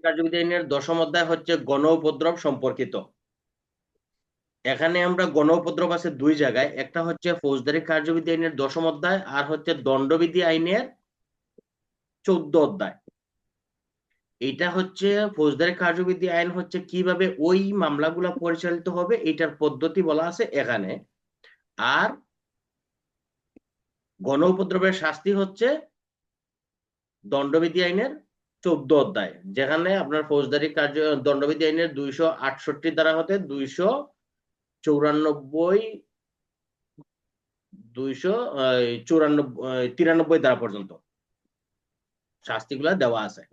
কার্যবিধি আইনের 10ম অধ্যায় হচ্ছে গণ উপদ্রব সম্পর্কিত। এখানে আমরা গণ উপদ্রব আছে দুই জায়গায়, একটা হচ্ছে ফৌজদারি কার্যবিধি আইনের 10ম অধ্যায় আর হচ্ছে দণ্ডবিধি আইনের 14 অধ্যায়। এটা হচ্ছে ফৌজদারি কার্যবিধি আইন হচ্ছে কিভাবে ওই মামলাগুলো পরিচালিত হবে এটার পদ্ধতি বলা আছে এখানে। আর গণ উপদ্রবের শাস্তি হচ্ছে দণ্ডবিধি আইনের 14 অধ্যায়, যেখানে আপনার ফৌজদারি দণ্ডবিধি আইনের 268 ধারা হতে 294 294 93 ধারা পর্যন্ত শাস্তিগুলা দেওয়া আছে।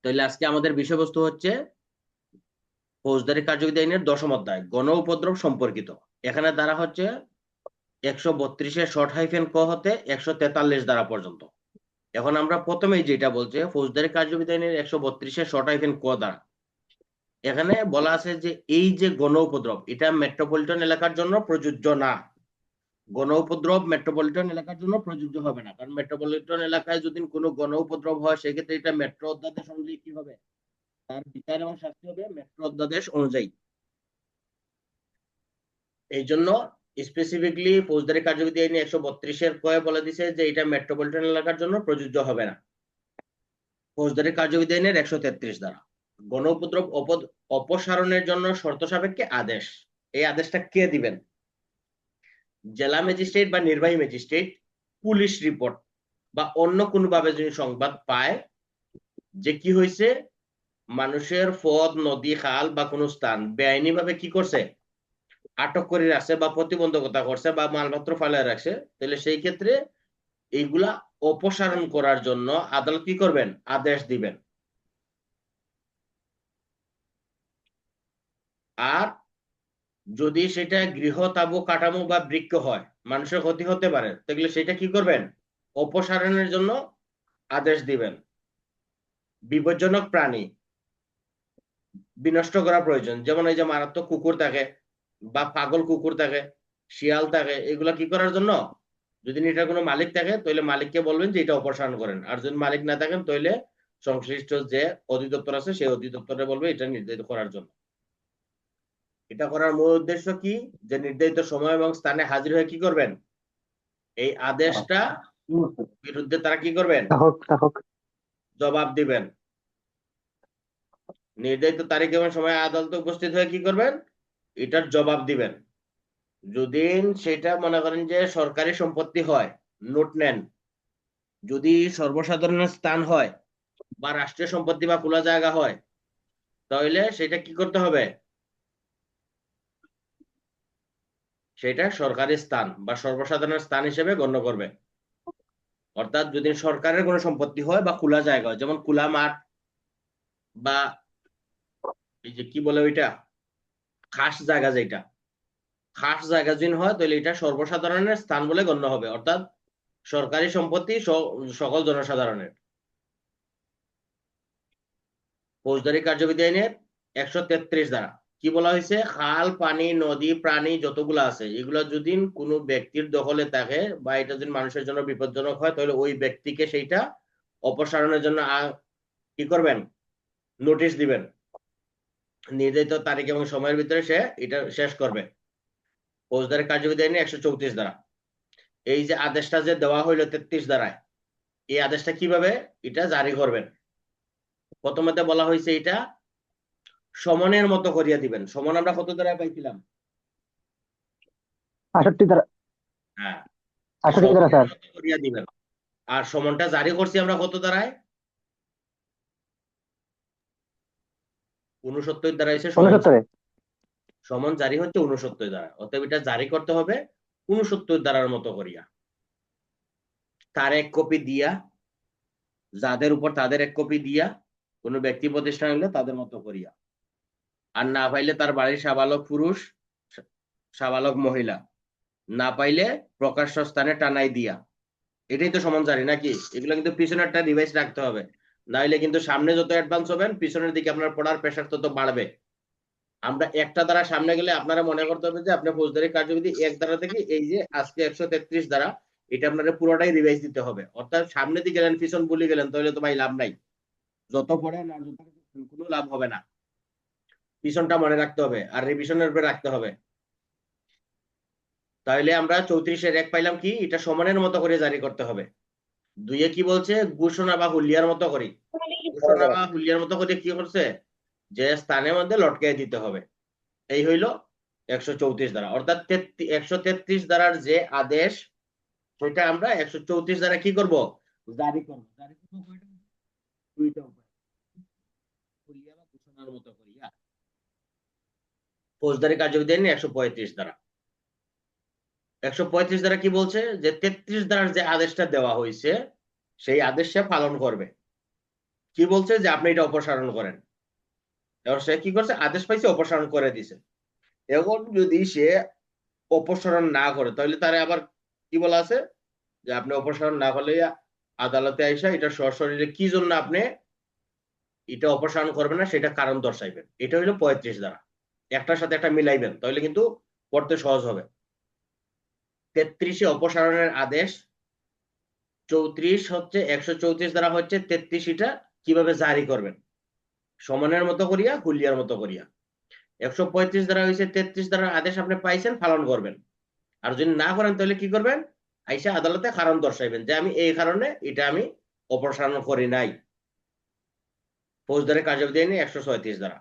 তাহলে আজকে আমাদের বিষয়বস্তু হচ্ছে ফৌজদারি কার্যবিধি আইনের 10ম অধ্যায় গণ উপদ্রব সম্পর্কিত। এখানে ধারা হচ্ছে 132 শর্ট হাইফেন ক হতে 143 ধারা পর্যন্ত। এখন আমরা প্রথমেই যেটা বলছে ফৌজদারি কার্যবিধি আইনের 132 শর্ট হাইফেন ক ধারা, এখানে বলা আছে যে এই যে গণ উপদ্রব এটা মেট্রোপলিটন এলাকার জন্য প্রযোজ্য না। গণ উপদ্রব মেট্রোপলিটন এলাকার জন্য প্রযোজ্য হবে না, কারণ মেট্রোপলিটন এলাকায় যদি কোনো গণ উপদ্রব হয় সেক্ষেত্রে এটা মেট্রো অধ্যাদেশ অনুযায়ী কি হবে, তার বিচার এবং শাস্তি হবে মেট্রো অধ্যাদেশ অনুযায়ী। এই জন্য স্পেসিফিকলি ফৌজদারি কার্যবিধি আইনে 132 কয়ে বলে দিছে যে এটা মেট্রোপলিটন এলাকার জন্য প্রযোজ্য হবে না। ফৌজদারি কার্যবিধি আইনের 133 ধারা গণ উপদ্রব অপসারণের জন্য শর্ত সাপেক্ষে আদেশ। এই আদেশটা কে দিবেন? জেলা ম্যাজিস্ট্রেট বা নির্বাহী ম্যাজিস্ট্রেট পুলিশ রিপোর্ট বা অন্য কোনো ভাবে যদি সংবাদ পায় যে কি হয়েছে, মানুষের পথ নদী খাল বা কোনো স্থান বেআইনি ভাবে কি করছে, আটক করে রাখছে বা প্রতিবন্ধকতা করছে বা মালপত্র ফেলায় রাখছে, তাহলে সেই ক্ষেত্রে এইগুলা অপসারণ করার জন্য আদালত কি করবেন, আদেশ দিবেন। আর যদি সেটা গৃহ তাবু কাঠামো বা বৃক্ষ হয়, মানুষের ক্ষতি হতে পারে, তাহলে সেটা কি করবেন, অপসারণের জন্য আদেশ দিবেন। বিপজ্জনক প্রাণী বিনষ্ট করা প্রয়োজন, যেমন এই যে মারাত্মক কুকুর থাকে বা পাগল কুকুর থাকে, শিয়াল থাকে, এগুলা কি করার জন্য, যদি এটা কোনো মালিক থাকে তাহলে মালিককে বলবেন যে এটা অপসারণ করেন, আর যদি মালিক না থাকেন তাহলে সংশ্লিষ্ট যে অধিদপ্তর আছে সেই অধিদপ্তরে বলবে এটা নির্ধারিত করার জন্য। এটা করার মূল উদ্দেশ্য কি, যে নির্ধারিত সময় এবং স্থানে হাজির হয়ে কি করবেন, এই আদেশটা বিরুদ্ধে তারা কি করবেন, জবাব দিবেন। নির্ধারিত তারিখ এবং সময় আদালতে উপস্থিত হয়ে কি করবেন, এটার জবাব দিবেন। যদি সেটা মনে করেন যে সরকারি সম্পত্তি হয়, নোট নেন। যদি সর্বসাধারণের স্থান হয় বা রাষ্ট্রীয় সম্পত্তি বা খোলা জায়গা হয়, তাহলে সেটা কি করতে হবে, সেটা সরকারি স্থান বা সর্বসাধারণের স্থান হিসেবে গণ্য করবে। অর্থাৎ যদি সরকারের কোনো সম্পত্তি হয় বা খোলা জায়গা হয়, যেমন খোলা মাঠ বা এই যে কি বলে ওইটা খাস জায়গা, যেটা খাস জায়গা যদি হয় তাহলে এটা সর্বসাধারণের স্থান বলে গণ্য হবে, অর্থাৎ সরকারি সম্পত্তি সকল জনসাধারণের। ফৌজদারি কার্যবিধি আইনের 133 ধারা কি বলা হয়েছে, খাল পানি নদী প্রাণী যতগুলো আছে এগুলো যদি কোনো ব্যক্তির দখলে থাকে বা এটা যদি মানুষের জন্য বিপজ্জনক হয়, তাহলে ওই ব্যক্তিকে সেইটা অপসারণের জন্য কি করবেন, নোটিশ দিবেন। নির্ধারিত তারিখ এবং সময়ের ভিতরে সে এটা শেষ করবে। ফৌজদারি কার্যবিধি আইনে 134 ধারা, এই যে আদেশটা যে দেওয়া হইলো 33 ধারায়, এই আদেশটা কিভাবে এটা জারি করবেন। প্রথমে বলা হয়েছে এটা সমনের মতো করিয়া দিবেন। সমন আমরা কত ধারায় পাইছিলাম, 68 ধারা। হ্যাঁ, 68 ধারা সমনের স্যার। মতো করিয়া দিবেন। আর সমনটা জারি করছি আমরা কত ধারায়, 69 ধারায় এসে সমন 69-এ। সমন জারি হচ্ছে 69 ধারায়, অতএব এটা জারি করতে হবে 69 ধারার মতো করিয়া। তার এক কপি দিয়া, যাদের উপর তাদের এক কপি দিয়া, কোনো ব্যক্তি প্রতিষ্ঠান হলে তাদের মতো করিয়া। আর না পাইলে তার বাড়ির সাবালক পুরুষ সাবালক মহিলা, না পাইলে প্রকাশ্য স্থানে টানাই দিয়া। এটাই তো সমন জারি নাকি? এগুলো কিন্তু পিছনে একটা ডিভাইস রাখতে হবে, নাইলে কিন্তু সামনে যত অ্যাডভান্স হবেন পিছনের দিকে আপনার পড়ার প্রেশার তত বাড়বে। আমরা একটা দ্বারা সামনে গেলে আপনারা মনে করতে হবে যে আপনি ফৌজদারি কার্যবিধি 1 ধারা থেকে এই যে আজকে 133 ধারা, এটা আপনারা পুরোটাই রিভাইজ দিতে হবে। অর্থাৎ সামনে দিকে গেলেন পিছন ভুলে গেলেন তাহলে তো ভাই লাভ নাই। যত পড়েন আর যত কোনো লাভ হবে না, পিছনটা মনে রাখতে হবে আর রিভিশনের উপরে রাখতে হবে। তাহলে আমরা 34-এর 1 পাইলাম কি, এটা সমানের মতো করে জারি করতে হবে। 2-এ কি বলছে, ঘোষণা বা হুলিয়ার মতো করি, ঘোষণা বা হুলিয়ার মতো করে কি করছে, যে স্থানের মধ্যে লটকাই দিতে হবে। এই হইল 134 ধারা, অর্থাৎ 133 ধারার যে আদেশ সেটা আমরা 134 ধারা কি করব, জারি করব। জারি করব কয়টা? দুইটা উপায়, হুলিয়া বা ঘোষণার মতো করিয়া। ফৌজদারি কার্যবিধি আইন 135 ধারা। 135 ধারা কি বলছে, যে 33 ধারার যে আদেশটা দেওয়া হয়েছে সেই আদেশ সে পালন করবে। কি বলছে, যে আপনি এটা অপসারণ করেন। এবার সে কি করছে, আদেশ পাইছে, অপসারণ করে দিছে। এখন যদি সে অপসারণ না করে, তাহলে তারে আবার কি বলা আছে, যে আপনি অপসারণ না করলে আদালতে আইসা এটা সশরীরে কি জন্য আপনি এটা অপসারণ করবেন না সেটা কারণ দর্শাইবেন। এটা হলো 35 ধারা, একটার সাথে একটা মিলাইবেন, তাহলে কিন্তু পড়তে সহজ হবে। 33-এ অপসারণের আদেশ, 34 হচ্ছে 134 ধারা হচ্ছে 33টা কিভাবে জারি করবেন, সমানের মতো করিয়া হুলিয়ার মতো করিয়া। 135 ধারা হয়েছে 33 ধারার আদেশ আপনি পাইছেন, পালন করবেন। আর যদি না করেন তাহলে কি করবেন, আইসা আদালতে কারণ দর্শাইবেন, যে আমি এই কারণে এটা আমি অপসারণ করি নাই। ফৌজদারি কার্যবিধি আইনে 136 ধারা।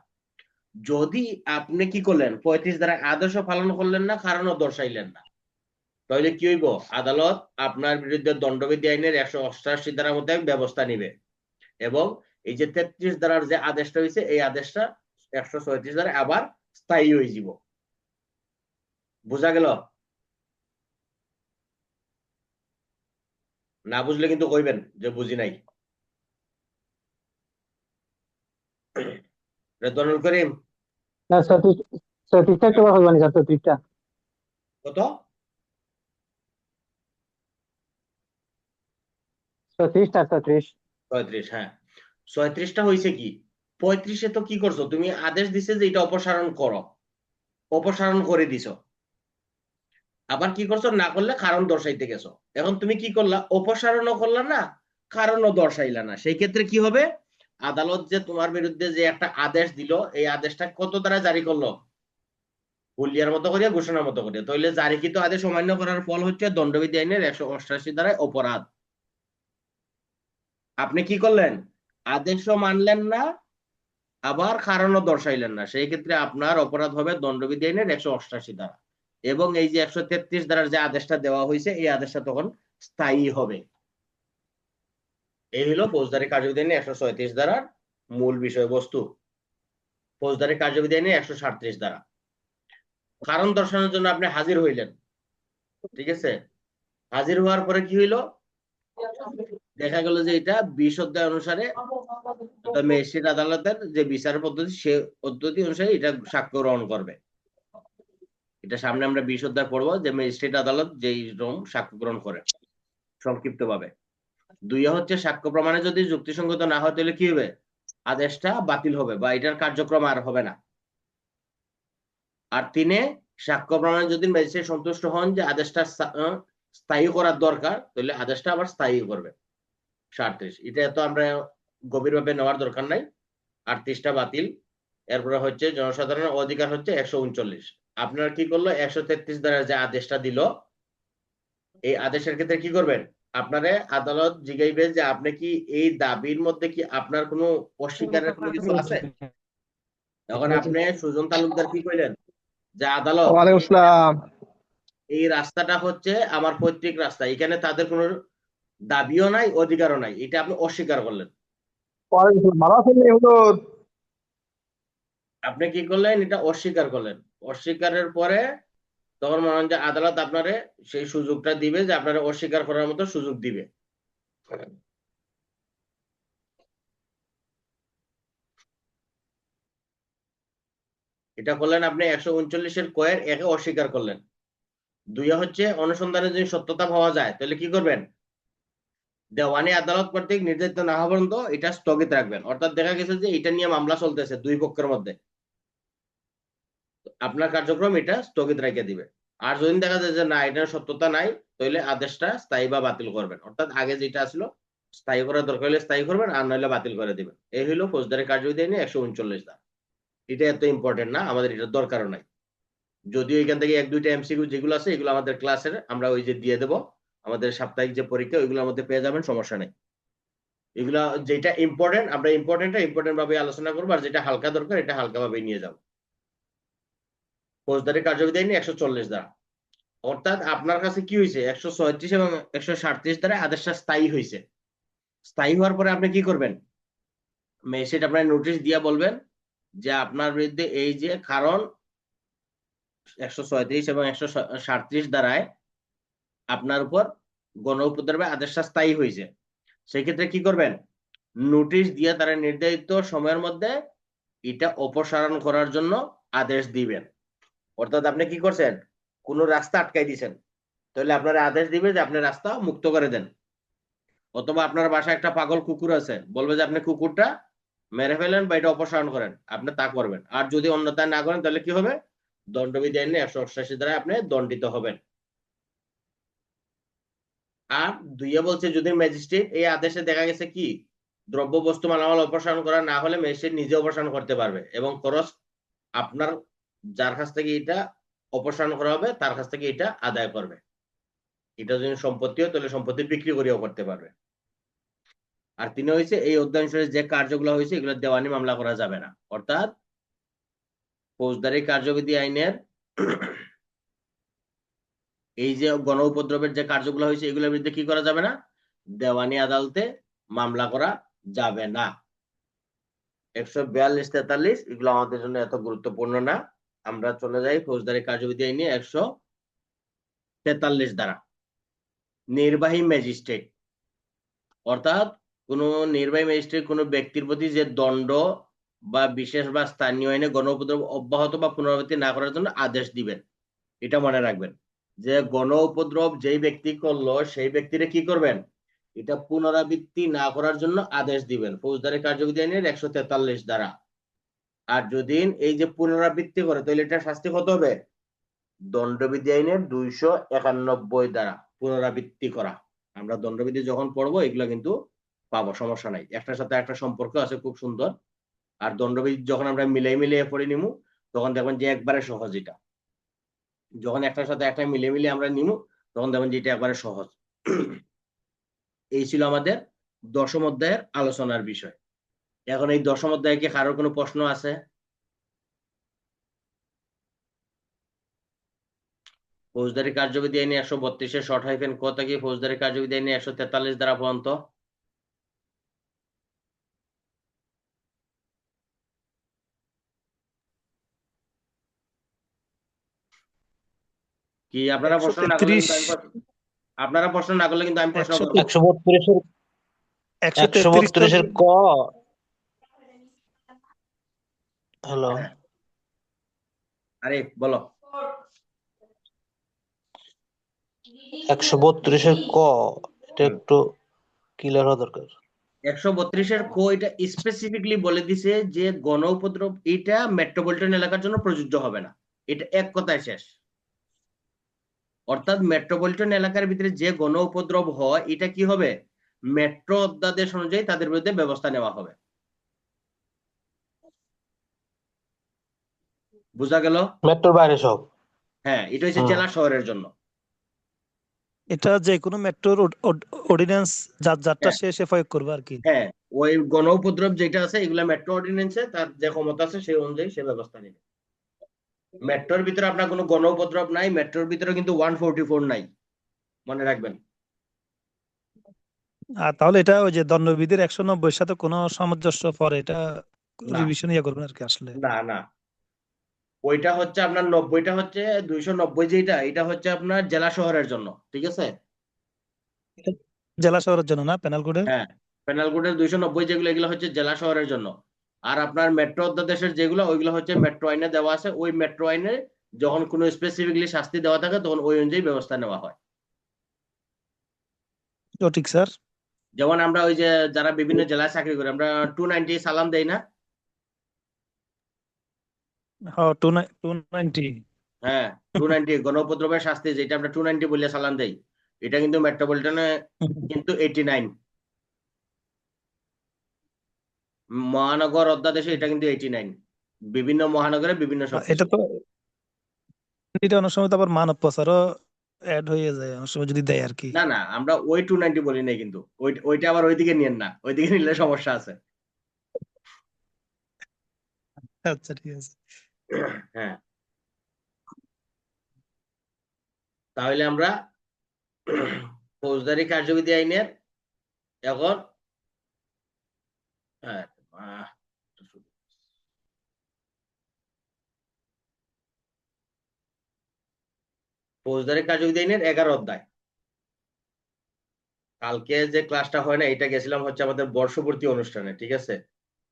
যদি আপনি কি করলেন, 35 ধারা আদেশ পালন করলেন না, কারণও দর্শাইলেন না, তাহলে কি হইব, আদালত আপনার বিরুদ্ধে দণ্ডবিধি আইনের 188 ধারা মধ্যে ব্যবস্থা নিবে, এবং এই যে 33 ধারার যে আদেশটা হয়েছে এই আদেশটা 136 ধারা আবার স্থায়ী হয়ে যাব। বোঝা গেল? না বুঝলে কিন্তু কইবেন যে বুঝি নাই। রেদওয়ানুল করিম, না, 34টা কেবল হইব নি স্যার? 34টা কত? 34 35, হ্যাঁ। 36টা হয়েছে কি, 35-এ তো কি করছো তুমি, আদেশ দিছে যে এটা অপসারণ করো, অপসারণ করে দিছো। আবার কি করছো, না করলে কারণ দর্শাইতে গেছো। এখন তুমি কি করলা, অপসারণও করলা না, কারণও দর্শাইলা না। সেই ক্ষেত্রে কি হবে, আদালত যে তোমার বিরুদ্ধে যে একটা আদেশ দিল, এই আদেশটা কত দ্বারা জারি করলো, হুলিয়ার মতো করিয়া, ঘোষণার মতো করিয়া। তাহলে জারিকৃত আদেশ অমান্য করার ফল হচ্ছে দণ্ডবিধি আইনের 188 ধারায় অপরাধ। আপনি কি করলেন, আদেশও মানলেন না, আবার কারণও দর্শাইলেন না, সেই ক্ষেত্রে আপনার অপরাধ হবে দণ্ডবিধি আইনের 188 ধারা। এবং এই যে 133 ধারার যে আদেশটা দেওয়া হয়েছে এই আদেশটা তখন স্থায়ী হবে। এই হলো ফৌজদারি কার্যবিধি আইনের 136 ধারার মূল বিষয়বস্তু। ফৌজদারি কার্যবিধি আইনের 137 ধারা, কারণ দর্শানোর জন্য আপনি হাজির হইলেন, ঠিক আছে। হাজির হওয়ার পরে কি হইলো, দেখা গেল যে এটা 20 অধ্যায় অনুসারে ম্যাজিস্ট্রেট আদালতের যে বিচার পদ্ধতি সে পদ্ধতি অনুসারে এটা সাক্ষ্য গ্রহণ করবে। এটা সামনে আমরা 20 অধ্যায় পড়বো, যে ম্যাজিস্ট্রেট আদালত যেই রকম সাক্ষ্য গ্রহণ করে সংক্ষিপ্ত ভাবে। 2 হচ্ছে সাক্ষ্য প্রমাণে যদি যুক্তিসঙ্গত না হয় তাহলে কি হবে, আদেশটা বাতিল হবে বা এটার কার্যক্রম আর হবে না। আর 3-এ সাক্ষ্য প্রমাণে যদি ম্যাজিস্ট্রেট সন্তুষ্ট হন যে আদেশটা স্থায়ী করার দরকার, তাহলে আদেশটা আবার স্থায়ী করবে। 37, এটা তো আমরা গভীরভাবে নেওয়ার দরকার নাই। 38টা বাতিল। এরপরে হচ্ছে জনসাধারণের অধিকার হচ্ছে 139। আপনারা কি করলো, 133 দ্বারা যে আদেশটা দিল, এই আদেশের ক্ষেত্রে কি করবেন, আপনারে আদালত জিজ্ঞাইবে যে আপনি কি এই দাবির মধ্যে কি আপনার কোনো অস্বীকারের কোনো কিছু আছে। তখন আপনি সুজন তালুকদার কি কইলেন, যে আদালত ওয়ালাইকুম আসসালাম। এই রাস্তাটা হচ্ছে আমার পৈতৃক রাস্তা, এখানে তাদের কোনো দাবিও নাই, অধিকারও নাই, এটা আপনি অস্বীকার করলেন। ওয়ালাইকুম আসসালাম, ভালো আছেন হুজুর? আপনি কি করলেন, এটা অস্বীকার করলেন। অস্বীকারের পরে তখন মনে হয় যে আদালত আপনারে সেই সুযোগটা দিবে, যে আপনারা অস্বীকার করার মতো সুযোগ দিবে। এটা করলেন আপনি 139-এর কয়ের 1-এ অস্বীকার করলেন। 2 হচ্ছে অনুসন্ধানে যদি সত্যতা পাওয়া যায় তাহলে কি করবেন, দেওয়ানি আদালত কর্তৃক নির্ধারিত না হওয়া পর্যন্ত এটা স্থগিত রাখবেন। অর্থাৎ দেখা গেছে যে এটা নিয়ে মামলা চলতেছে দুই পক্ষের মধ্যে, আপনার কার্যক্রম এটা স্থগিত রেখে দিবে। আর যদি দেখা যায় যে না, এটার সত্যতা নাই, তাহলে আদেশটা স্থায়ী বা বাতিল করবেন। অর্থাৎ আগে যেটা ছিল স্থায়ী করার দরকার হলে স্থায়ী করবেন, আর নইলে বাতিল করে দিবেন। এই হলো ফৌজদারি কার্যবিধি আইনে 139 ধারা। এটা এত ইম্পর্টেন্ট না, আমাদের এটা দরকারও নাই। যদিও এখান থেকে 1-2টা এমসিকিউ যেগুলো আছে এগুলো আমাদের ক্লাসের আমরা ওই যে দিয়ে দেবো, আমাদের সাপ্তাহিক যে পরীক্ষা ওইগুলোর মধ্যে পেয়ে যাবেন, সমস্যা নেই। এগুলা যেটা ইম্পর্টেন্ট আমরা ইম্পর্টেন্ট ভাবে আলোচনা করবো, আর যেটা হালকা দরকার এটা হালকা ভাবে নিয়ে যাবো। ফৌজদারি কার্যবিধি আইনে 140 ধারা, অর্থাৎ আপনার কাছে কি হয়েছে 136 এবং 137 ধারায় আদেশটা স্থায়ী হয়েছে। স্থায়ী হওয়ার পরে আপনি কি করবেন, ম্যাজিস্ট্রেট আপনার নোটিশ দিয়া বলবেন যে আপনার বিরুদ্ধে এই যে কারণ 136 এবং 137 ধারায় আপনার উপর গণ উপদ্রবের আদেশটা স্থায়ী হয়েছে। সেক্ষেত্রে কি করবেন, নোটিশ দিয়ে তারা নির্ধারিত সময়ের মধ্যে এটা অপসারণ করার জন্য আদেশ দিবেন। অর্থাৎ আপনি কি করছেন, কোন রাস্তা আটকাই দিয়েছেন, তাহলে আপনার আদেশ দিবে যে আপনি রাস্তা মুক্ত করে দেন। অথবা আপনার বাসায় একটা পাগল কুকুর আছে, বলবে যে আপনি কুকুরটা মেরে ফেলেন বা এটা অপসারণ করেন, আপনি তা করবেন। আর যদি অন্যথায় না করেন তাহলে কি হবে, দণ্ডবিধি আইনে 188 দ্বারা আপনি দণ্ডিত হবেন। আর দুইয়ে বলছে যদি ম্যাজিস্ট্রেট এই আদেশে দেখা গেছে কি দ্রব্য বস্তু মালামাল অপসারণ করা না হলে ম্যাজিস্ট্রেট নিজে অপসারণ করতে পারবে, এবং খরচ আপনার যার কাছ থেকে এটা অপসারণ করা হবে তার কাছ থেকে এটা আদায় করবে। এটা যদি সম্পত্তি হয় তাহলে সম্পত্তি বিক্রি করেও করতে পারবে। আর তিনি হয়েছে এই অধ্যায় অনুসারে যে কার্যগুলো হয়েছে এগুলো দেওয়ানি মামলা করা যাবে না। অর্থাৎ ফৌজদারি কার্যবিধি আইনের এই যে গণ উপদ্রবের যে কার্যগুলো হয়েছে এগুলোর বিরুদ্ধে কি করা যাবে না, দেওয়ানি আদালতে মামলা করা যাবে না। 142-43 এগুলো আমাদের জন্য এত গুরুত্বপূর্ণ না। আমরা চলে যাই ফৌজদারি কার্যবিধি আইনে 143 ধারা, নির্বাহী ম্যাজিস্ট্রেট। অর্থাৎ কোন নির্বাহী ম্যাজিস্ট্রেট কোন ব্যক্তির প্রতি যে দণ্ড বা বিশেষ বা স্থানীয় আইনে গণ উপদ্রব অব্যাহত বা পুনরাবৃত্তি না করার জন্য আদেশ দিবেন। এটা মনে রাখবেন যে গণ উপদ্রব যেই ব্যক্তি করলো সেই ব্যক্তিরা কি করবেন, এটা পুনরাবৃত্তি না করার জন্য আদেশ দিবেন, ফৌজদারি কার্যবিধি আইনের 143 ধারা। আর যদি এই যে পুনরাবৃত্তি করে তাহলে এটা শাস্তি কত হবে, দণ্ডবিধি আইনের 291 ধারা, পুনরাবৃত্তি করা। আমরা দণ্ডবিধি যখন পড়বো এগুলো কিন্তু পাবো, সমস্যা নাই, একটার সাথে একটা সম্পর্ক আছে খুব সুন্দর। আর দণ্ডবিধি যখন আমরা মিলিয়ে পড়ে নিমু তখন দেখবেন যে একবারে সহজ। এটা যখন একটার সাথে একটা মিলিয়ে আমরা নিমু তখন দেখবেন যে এটা একবারে সহজ। এই ছিল আমাদের 10ম অধ্যায়ের আলোচনার বিষয়। এখন এই 10ম অধ্যায়ে কি কারোর কোনো প্রশ্ন আছে? ফৌজদারি কার্যবিধি আইনে 132 শর্ট হাইফেন ক থেকে ফৌজদারি কার্যবিধি আইনে 143 ধারা পর্যন্ত কি আপনারা প্রশ্ন না করলে 133 কিন্তু আপনারা প্রশ্ন না করলে কিন্তু আমি প্রশ্ন করবো। 132 ক। হ্যালো, আরে বলো। 132 ক, এটা একটু ক্লিয়ার হওয়া দরকার। 132 ক এটা স্পেসিফিকলি বলে দিছে যে গণ উপদ্রব এটা মেট্রোপলিটন এলাকার জন্য প্রযোজ্য হবে না, এটা এক কথায় শেষ। অর্থাৎ মেট্রোপলিটন এলাকার ভিতরে যে গণ উপদ্রব হয় এটা কি হবে, মেট্রো অধ্যাদেশ অনুযায়ী তাদের বিরুদ্ধে ব্যবস্থা নেওয়া হবে। বুঝা গেল? মেট্রোর বাইরে সব। হ্যাঁ, এটা হচ্ছে জেলা শহরের জন্য। এটা যে কোনো মেট্রোর অর্ডিন্যান্স যারটা হ্যাঁ। সে প্রয়োগ করবে আর কি। হ্যাঁ, ওই গণ উপদ্রব যেটা আছে এগুলা মেট্রো অর্ডিন্যান্সে তার যে ক্ষমতা আছে সেই অনুযায়ী সে ব্যবস্থা নেবে। মেট্রোর ভিতরে আপনার কোনো গণ উপদ্রব নাই, মেট্রোর ভিতরে কিন্তু 144 নাই, মনে রাখবেন। আর তাহলে এটা ওই যে দণ্ডবিধির 190 সাথে কোনো সামঞ্জস্য পরে এটা না। রিভিশন করবেন আর কি আসলে। না না, ওইটা হচ্ছে আপনার 90টা হচ্ছে 290 যেটা এটা হচ্ছে আপনার জেলা শহরের জন্য, ঠিক আছে? জেলা শহরের জন্য না, পেনাল কোডের। হ্যাঁ, পেনাল কোডের 290 যেগুলো এগুলো হচ্ছে জেলা শহরের জন্য। আর আপনার মেট্রো অধ্যাদেশের যেগুলো ওইগুলো হচ্ছে মেট্রো আইনে দেওয়া আছে, ওই মেট্রো আইনে যখন কোনো স্পেসিফিকলি শাস্তি দেওয়া থাকে তখন ওই অনুযায়ী ব্যবস্থা নেওয়া হয়। তো ঠিক স্যার। যেমন আমরা ওই যে যারা বিভিন্ন জেলায় চাকরি করে আমরা 290 সালাম দেই না? হ্যাঁ, 290। হ্যাঁ, 290 গণউপদ্রবের শাস্তি যেটা আমরা 290 বলে সালাম দেই, এটা কিন্তু মেট্রোপলিটনে কিন্তু 89। মহানগর অধ্যাদেশে এটা কিন্তু 89, বিভিন্ন মহানগরে বিভিন্ন এটা সবকিছু। তো এটা অনেক সময় তো আবার মানব পাচারও অ্যাড হয়ে যায় অনেক সময় যদি দেয় আর কি। না না, আমরা ওই 290 বলি নাই কিন্তু, ওইটা আবার ওইদিকে নিয়েন না, ওইদিকে নিলে সমস্যা আছে। আচ্ছা ঠিক আছে। হ্যাঁ, তাহলে আমরা ফৌজদারি কার্যবিধি আইনের এখন হ্যাঁ, আহ, ফৌজদারি কার্যবিধি আইনের 11 অধ্যায়। কালকে যে ক্লাসটা হয় না, এটা গেছিলাম হচ্ছে আমাদের বর্ষপূর্তি অনুষ্ঠানে, ঠিক আছে?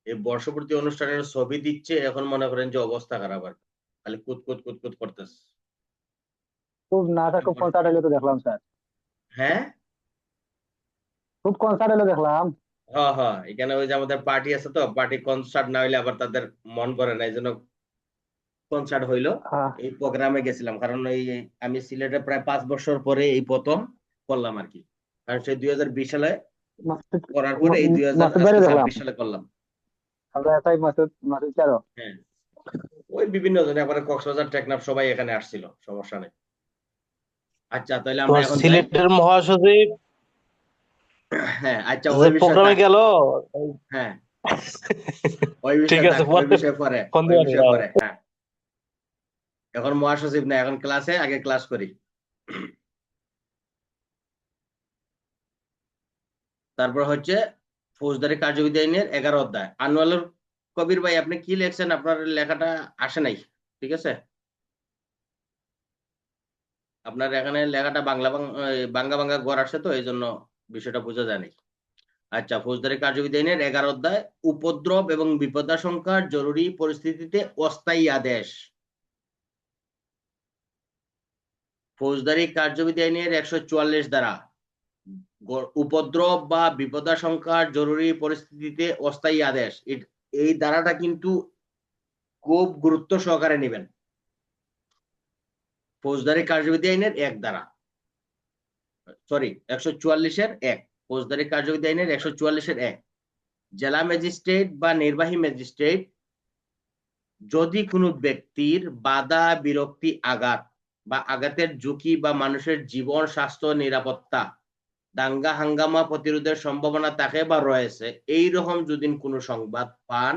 এই বর্ষপূর্তি অনুষ্ঠানের ছবি দিচ্ছে, এখন মনে করেন যে অবস্থা খারাপ আর কি। খালি কুত কুত কুত কুত করতেছে। খুব নাটক, খুব কনসার্ট হলো তো দেখলাম স্যার, হ্যাঁ খুব কনসার্ট হলো দেখলাম। হ্যাঁ হ্যাঁ, এখানে ওই যে আমাদের পার্টি আছে, তো পার্টি কনসার্ট না হইলে আবার তাদের মন করে না, এই জন্য কনসার্ট হইলো। হ্যাঁ, এই প্রোগ্রামে গেছিলাম, কারণ আমি সিলেটে প্রায় 5 বছর পরে এই প্রথম করলাম আর কি। কারণ সেই 2020 সালে মাসুদ করার পরে এই মাসুদ আজকে ভাইরে দেখলাম, 26 সালে করলাম। আমরা একাই মাসুদ মাসুদ স্যারও। হ্যাঁ, ওই বিভিন্ন জন, একবারে কক্সবাজার টেকনাফ সবাই এখানে আসছিল, সমস্যা নেই। আচ্ছা, তাহলে আমরা তোমার এখন যাই। সিলেটের মহাসচিব হ্যাঁ আচ্ছা, যে ওই বিষয় প্রোগ্রামে থাক। গেল। হ্যাঁ, ওই ঠিক বিষয় আছে, থাক, ওই বিষয় পরে, ওই বিষয় পরে। হ্যাঁ, এখন মহাসচিব না, এখন ক্লাসে, আগে ক্লাস করি। তারপর হচ্ছে ফৌজদারি কার্যবিধি আইনের 11 অধ্যায়। আনোয়ারুল কবির ভাই, আপনি কি লিখছেন? আপনার লেখাটা আসে নাই, ঠিক আছে? আপনার এখানে লেখাটা বাংলা বাংলা বাংলা গড় আসে, তো এই জন্য বিষয়টা বোঝা যায় নাই। আচ্ছা, ফৌজদারি কার্যবিধি আইনের 11 অধ্যায়, উপদ্রব এবং বিপদাশঙ্কার জরুরি পরিস্থিতিতে অস্থায়ী আদেশ। ফৌজদারি কার্যবিধি আইনের 144 ধারা, উপদ্রব বা বিপদাশঙ্কার জরুরি পরিস্থিতিতে অস্থায়ী আদেশ, এই ধারাটা কিন্তু খুব গুরুত্ব সহকারে নেবেন। ফৌজদারি কার্যবিধি আইনের 1 ধারা, সরি 144-এর 1, ফৌজদারি কার্যবিধি আইনের 144-এর 1, জেলা ম্যাজিস্ট্রেট বা নির্বাহী ম্যাজিস্ট্রেট যদি কোনো ব্যক্তির বাধা বিরক্তি, আঘাত বা আঘাতের ঝুঁকি বা মানুষের জীবন, স্বাস্থ্য, নিরাপত্তা, দাঙ্গা হাঙ্গামা প্রতিরোধের সম্ভাবনা থাকে বা রয়েছে, এই রকম যদি কোনো সংবাদ পান,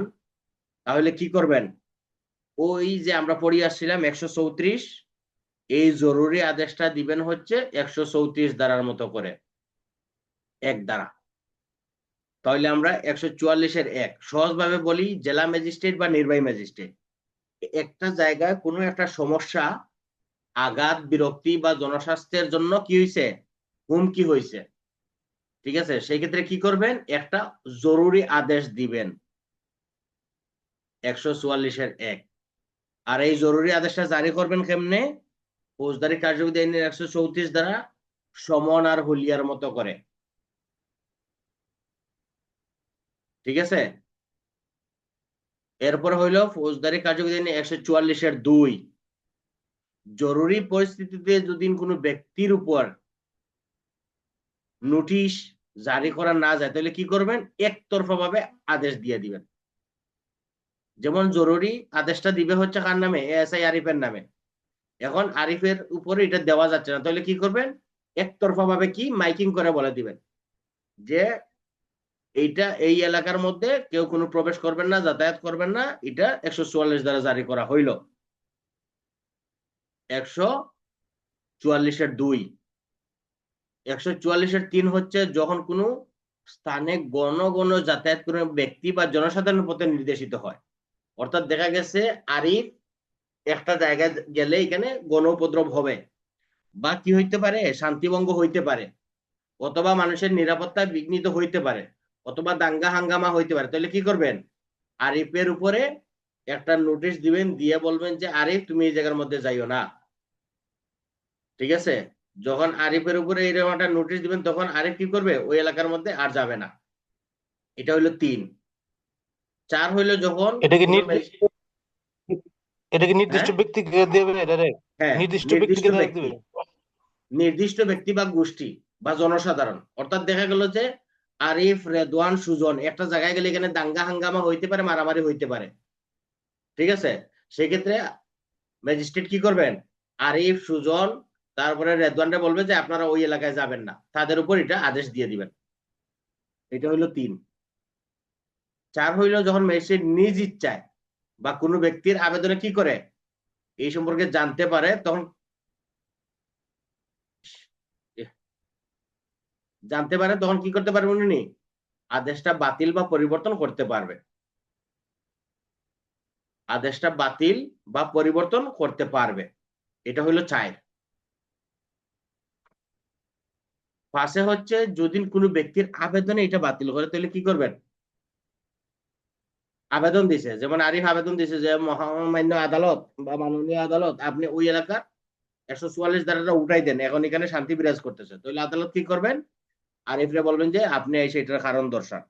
তাহলে কি করবেন? ওই যে আমরা পড়ে আসছিলাম 134, এই জরুরি আদেশটা দিবেন হচ্ছে 134 ধারার মতো করে, 1 ধারা। তাহলে আমরা 144-এর 1 সহজভাবে বলি, জেলা ম্যাজিস্ট্রেট বা নির্বাহী ম্যাজিস্ট্রেট একটা জায়গায় কোনো একটা সমস্যা, আঘাত, বিরক্তি বা জনস্বাস্থ্যের জন্য কি হয়েছে, হুমকি হয়েছে, ঠিক আছে? সেই ক্ষেত্রে কি করবেন? একটা জরুরি আদেশ দিবেন, 144-এর 1। আর এই জরুরি আদেশটা জারি করবেন কেমনে? ফৌজদারি কার্যবিধি আইনের 134 দ্বারা সমন আর হুলিয়ার মতো করে, ঠিক আছে? এরপর হইল ফৌজদারি কার্যবিধি আইনের 144-এর 2, জরুরি পরিস্থিতিতে যদি কোনো ব্যক্তির উপর নোটিশ জারি করা না যায়, তাহলে কি করবেন? একতরফা ভাবে আদেশ দিয়ে দিবেন। যেমন জরুরি আদেশটা দিবে হচ্ছে কার নামে? এএসআই আরিফের নামে। এখন আরিফের উপরে এটা দেওয়া যাচ্ছে না, তাহলে কি করবেন? একতরফা ভাবে কি মাইকিং করে বলে দিবেন যে এইটা এই এলাকার মধ্যে কেউ কোনো প্রবেশ করবেন না, যাতায়াত করবেন না, এটা 144 দ্বারা জারি করা হইল। 144-এর 2, 144-এর 3 হচ্ছে যখন কোনো স্থানে গণ যাতায়াত কোনো ব্যক্তি বা জনসাধারণের পথে নির্দেশিত হয়। অর্থাৎ দেখা গেছে আরিফ একটা জায়গায় গেলে এখানে গণ উপদ্রব হবে, বা কি হইতে পারে, শান্তিভঙ্গ হইতে পারে, অথবা মানুষের নিরাপত্তা বিঘ্নিত হইতে পারে, অথবা দাঙ্গা হাঙ্গামা হইতে পারে, তাহলে কি করবেন? আরিফের উপরে একটা নোটিশ দিবেন, দিয়ে বলবেন যে আরিফ তুমি এই জায়গার মধ্যে যাইও না, ঠিক আছে? যখন আরিফের উপরে এরকম একটা নোটিশ দিবেন, তখন আরিফ কি করবে? ওই এলাকার মধ্যে আর যাবে না। এটা হইলো 3। 4 হইলো যখন এটা কি কোনো এটা কি নির্দিষ্ট হ্যাঁ ব্যক্তিকে দেবে? এটা হ্যাঁ, নির্দিষ্ট নির্দিষ্ট ব্যক্তিকে ব্যক্তি, দেবে? নির্দিষ্ট ব্যক্তি বা গোষ্ঠী বা জনসাধারণ। অর্থাৎ দেখা গেল যে আরিফ, রেদওয়ান, সুজন একটা জায়গায় গেলে এখানে দাঙ্গা হাঙ্গামা হইতে পারে, মারামারি হইতে পারে, ঠিক আছে? সেক্ষেত্রে ম্যাজিস্ট্রেট কি করবেন, আরিফ, সুজন, তারপরে রেদওয়ানরে বলবে যে আপনারা ওই এলাকায় যাবেন না, তাদের উপর এটা আদেশ দিয়ে দিবেন। এটা হইলো 3। 4 হইলো যখন ম্যাজিস্ট্রেট নিজ ইচ্ছায় বা কোনো ব্যক্তির আবেদনে কি করে এই সম্পর্কে জানতে পারে, তখন কি করতে পারবে উনি, আদেশটা বাতিল বা পরিবর্তন করতে পারবে। আদেশটা বাতিল বা পরিবর্তন করতে পারবে। এটা হইলো 4। 5 হচ্ছে যদি কোনো ব্যক্তির আবেদনে এটা বাতিল করে তাহলে কি করবেন, আবেদন দিছে, যেমন আরিফ আবেদন দিছে যে মহামান্য আদালত বা মাননীয় আদালত আপনি ওই এলাকার 144 ধারাটা উঠাই দেন, এখন এখানে শান্তি বিরাজ করতেছে, তাহলে আদালত কি করবেন, আরিফরে বলবেন যে আপনি এসে এটার কারণ দর্শান।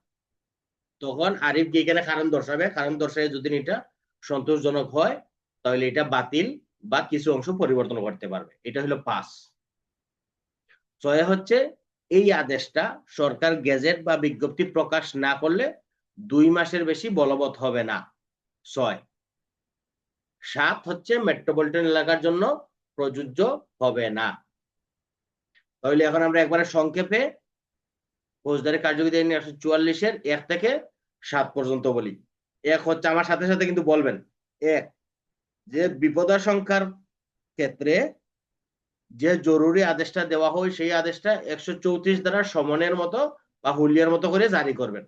তখন আরিফ গিয়ে এখানে কারণ দর্শাবে, কারণ দর্শায় যদি এটা সন্তোষজনক হয় তাহলে এটা বাতিল বা কিছু অংশ পরিবর্তন করতে পারবে। এটা হলো 5। 6 হচ্ছে এই আদেশটা সরকার গেজেট বা বিজ্ঞপ্তি প্রকাশ না করলে 2 মাসের বেশি বলবৎ হবে না। 6। 7 হচ্ছে মেট্রোপলিটন এলাকার জন্য প্রযোজ্য হবে না। তাহলে এখন আমরা একবারে সংক্ষেপে ফৌজদারি কার্যবিধি আইন 144-এর 1 থেকে 7 পর্যন্ত বলি। 1 হচ্ছে, আমার সাথে সাথে কিন্তু বলবেন, 1 যে বিপদাশঙ্কার ক্ষেত্রে যে জরুরি আদেশটা দেওয়া হয় সেই আদেশটা 134 দ্বারা সমনের মতো বা হুলিয়ার মতো করে জারি করবেন।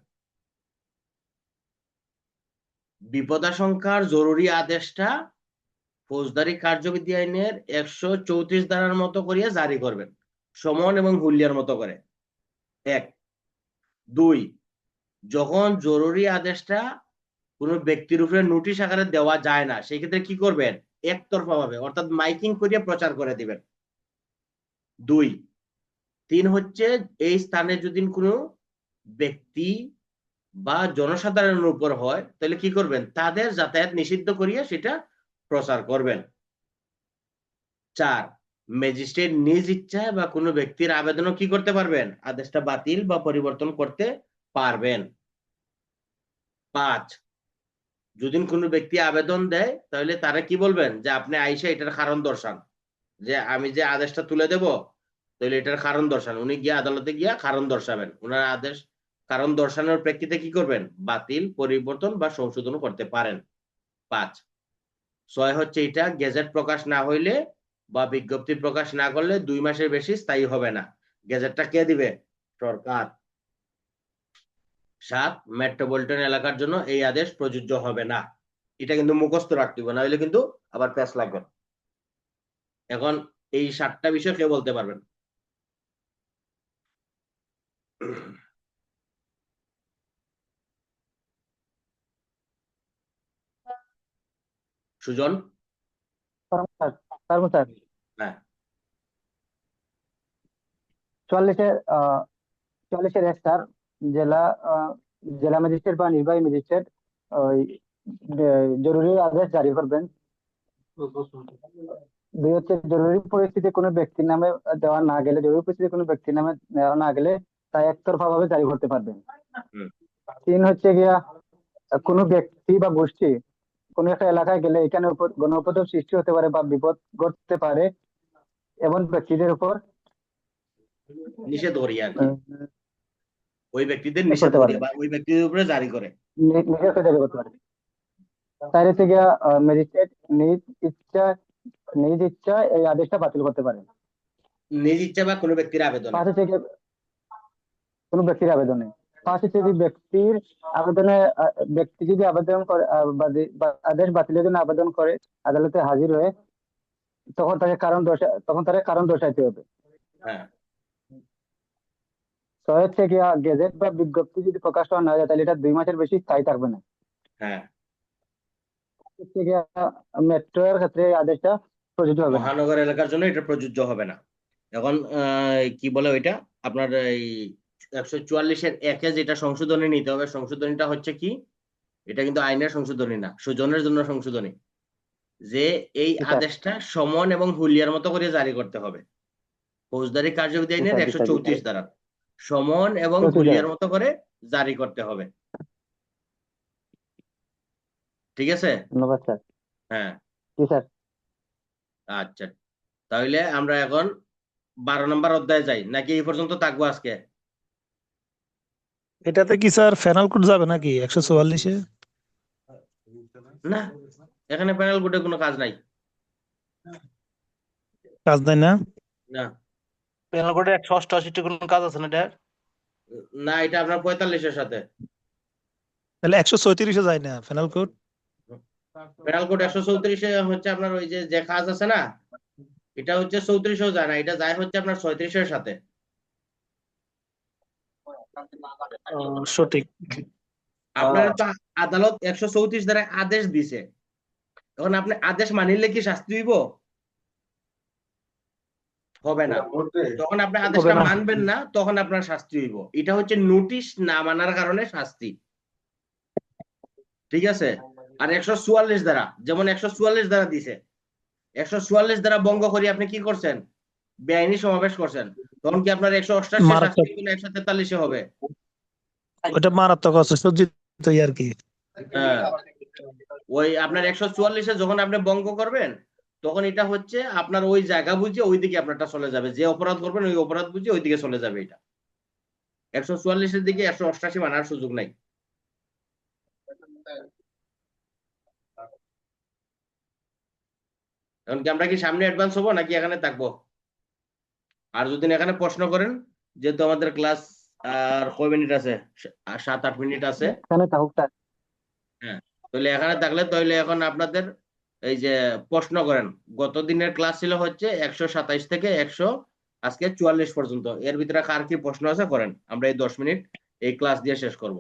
বিপদাশঙ্কার জরুরি আদেশটা ফৌজদারি কার্যবিধি আইনের 134 ধারার মতো করিয়া জারি করবেন, সমন এবং হুলিয়ার মতো করে। 1। 2, যখন জরুরি আদেশটা কোনো ব্যক্তির উপরে নোটিশ আকারে দেওয়া যায় না সেই ক্ষেত্রে কি করবেন, একতরফা ভাবে অর্থাৎ মাইকিং করিয়া প্রচার করে দিবেন। 2। 3 হচ্ছে এই স্থানে যদি কোনো ব্যক্তি বা জনসাধারণের উপর হয় তাহলে কি করবেন, তাদের যাতায়াত নিষিদ্ধ করিয়া সেটা প্রচার করবেন। 4, ম্যাজিস্ট্রেট নিজ ইচ্ছায় বা কোনো ব্যক্তির আবেদনও কি করতে পারবেন, আদেশটা বাতিল বা পরিবর্তন করতে পারবেন। 5, যদি কোনো ব্যক্তি আবেদন দেয় তাহলে তারা কি বলবেন যে আপনি আইসা এটার কারণ দর্শান, যে আমি যে আদেশটা তুলে দেব তাহলে এটার কারণ দর্শান। উনি গিয়ে আদালতে গিয়া কারণ দর্শাবেন, ওনার আদেশ কারণ দর্শানোর প্রেক্ষিতে কি করবেন, বাতিল, পরিবর্তন বা সংশোধন করতে পারেন। 5। 6 হচ্ছে এটা গেজেট প্রকাশ না হইলে বা বিজ্ঞপ্তি প্রকাশ না করলে 2 মাসের বেশি স্থায়ী হবে না। গেজেটটা কে দিবে, সরকার। 7, মেট্রোপলিটন এলাকার জন্য এই আদেশ প্রযোজ্য হবে না। এটা কিন্তু মুখস্থ রাখতে হবে, না হলে কিন্তু আবার প্যাচ লাগবে। এখন এই 7টা বিষয় কে বলতে পারবেন, সুজন? স্যার, স্যার, হ্যাঁ। 44-এর 1 স্যার, জেলা জেলা ম্যাজিস্ট্রেট বা নির্বাহী ম্যাজিস্ট্রেট ওই জরুরি আদেশ জারি করবেন। 2 হচ্ছে জরুরি পরিস্থিতি কোনো ব্যক্তির নামে দেওয়া না গেলে, জরুরি পরিস্থিতি কোনো ব্যক্তির নামে দেওয়া না গেলে তা একতরফা ভাবে জারি করতে পারবেন। 3 হচ্ছে গিয়া কোনো ব্যক্তি বা গোষ্ঠী কোনো একটা এলাকায় গেলে এখানে গণউপদ্রব সৃষ্টি হতে পারে বা বিপদ ঘটতে পারে এমন ব্যক্তিদের উপর নিষেধ করি আর কি, ওই ব্যক্তিদের নিষেধ করতে করি পারবে, বা ওই ব্যক্তিদের উপরে জারি করে। নিষেধ জারি করতে পারে। 4 হচ্ছে গিয়া ম্যাজিস্ট্রেট নিজ ইচ্ছা এই আদেশটা বাতিল করতে পারে। নিজ ইচ্ছা বা কোনো ব্যক্তির আবেদনে। 5 হচ্ছে গিয়া কোনো ব্যক্তির আবেদনে। 5 হচ্ছে যদি ব্যক্তির আবেদনে ব্যক্তি যদি আবেদন করে বা আদেশ বাতিলের জন্য আবেদন করে আদালতে হাজির হয়ে তখন তাকে কারণ দর্শাইতে হবে। হ্যাঁ। 6 হচ্ছে গিয়া গেজেট বা বিজ্ঞপ্তি যদি প্রকাশ করা না যায় তাহলে এটা 2 মাসের বেশি স্থায়ী থাকবে না। হ্যাঁ। হচ্ছে গিয়া মেট্রো এর ক্ষেত্রে এই আদেশটা প্রযোজ্য হবে না। মহানগর এলাকার জন্য এটা প্রযোজ্য হবে না। এখন কি বলে ওইটা আপনার এই 144-এর 1-এ যেটা সংশোধনী নিতে হবে, সংশোধনীটা হচ্ছে কি, এটা কিন্তু আইনের সংশোধনী না, সুজনের জন্য সংশোধনী, যে এই জি স্যার, আদেশটা সমন এবং হুলিয়ার মতো করে জারি করতে হবে ফৌজদারি কার্যবিধি জি আইনের স্যার, জি স্যার, জি 134 স্যার। ধারা। সমন এবং Procedure. গুলিয়ার মতো করে জারি করতে হবে। ঠিক আছে? ধন্যবাদ স্যার। হ্যাঁ, জি স্যার। আচ্ছা, তাহলে আমরা এখন 12 নম্বর অধ্যায়ে যাই নাকি এই পর্যন্ত থাকবো আজকে? এটাতে কি স্যার ফেনাল কোড যাবে নাকি 144-এ? না, এখানে প্যানেল কোডে কোনো কাজ নাই। কাজ নাই না? না প্যানেল কোডে 188 কোনো কাজ আছে না এটা? না, এটা আপনার 45-এর সাথে। তাহলে 134-এ যায় না ফেনাল কোড? প্যানেল কোড 134-এ হচ্ছে আপনার ওই যে কাজ আছে না, এটা হচ্ছে 34-এও যায় না, এটা যায় হচ্ছে আপনার 36-এর সাথে। সঠিক। আপনার তো আদালত 134 ধারায় আদেশ দিছে, এখন আপনি আদেশ মানিলে কি শাস্তি হইব? হবে না। যখন আপনি আদেশটা না। মানবেন না তখন আপনার শাস্তি হইব। এটা হচ্ছে নোটিশ না মানার কারণে শাস্তি। ঠিক আছে? আর 144 ধারা, যেমন 144 ধারা দিছে, 144 ধারা ভঙ্গ করে আপনি কি করছেন? বেআইনি সমাবেশ করছেন, তখন কি আপনার 188 শাস্তি মারাত্মক, না 143 হবে? ওটা মারাত্মক আছে সজ্জিত আর কি। হ্যাঁ, ওই আপনার 144-এ যখন আপনি ভঙ্গ করবেন তখন এটা হচ্ছে আপনার ওই জায়গা বুঝে ওইদিকে আপনারটা চলে যাবে, যে অপরাধ করবেন ওই অপরাধ বুঝে ওইদিকে চলে যাবে। এটা 144-এর দিকে 188 মানার সুযোগ নাই। এখন কি আমরা কি সামনে অ্যাডভান্স হবো নাকি এখানে থাকবো? আর যদি এখানে প্রশ্ন করেন, যেহেতু আমাদের ক্লাস আর কয় মিনিট আছে, 7-8 মিনিট আছে। এখানে থাকুক স্যার। হ্যাঁ, তাহলে এখানে থাকলে তাহলে এখন আপনাদের এই যে প্রশ্ন করেন, গত দিনের ক্লাস ছিল হচ্ছে 127 থেকে 100 আজকে 44 পর্যন্ত, এর ভিতরে কার কি প্রশ্ন আছে করেন, আমরা এই 10 মিনিট এই ক্লাস দিয়ে শেষ করব।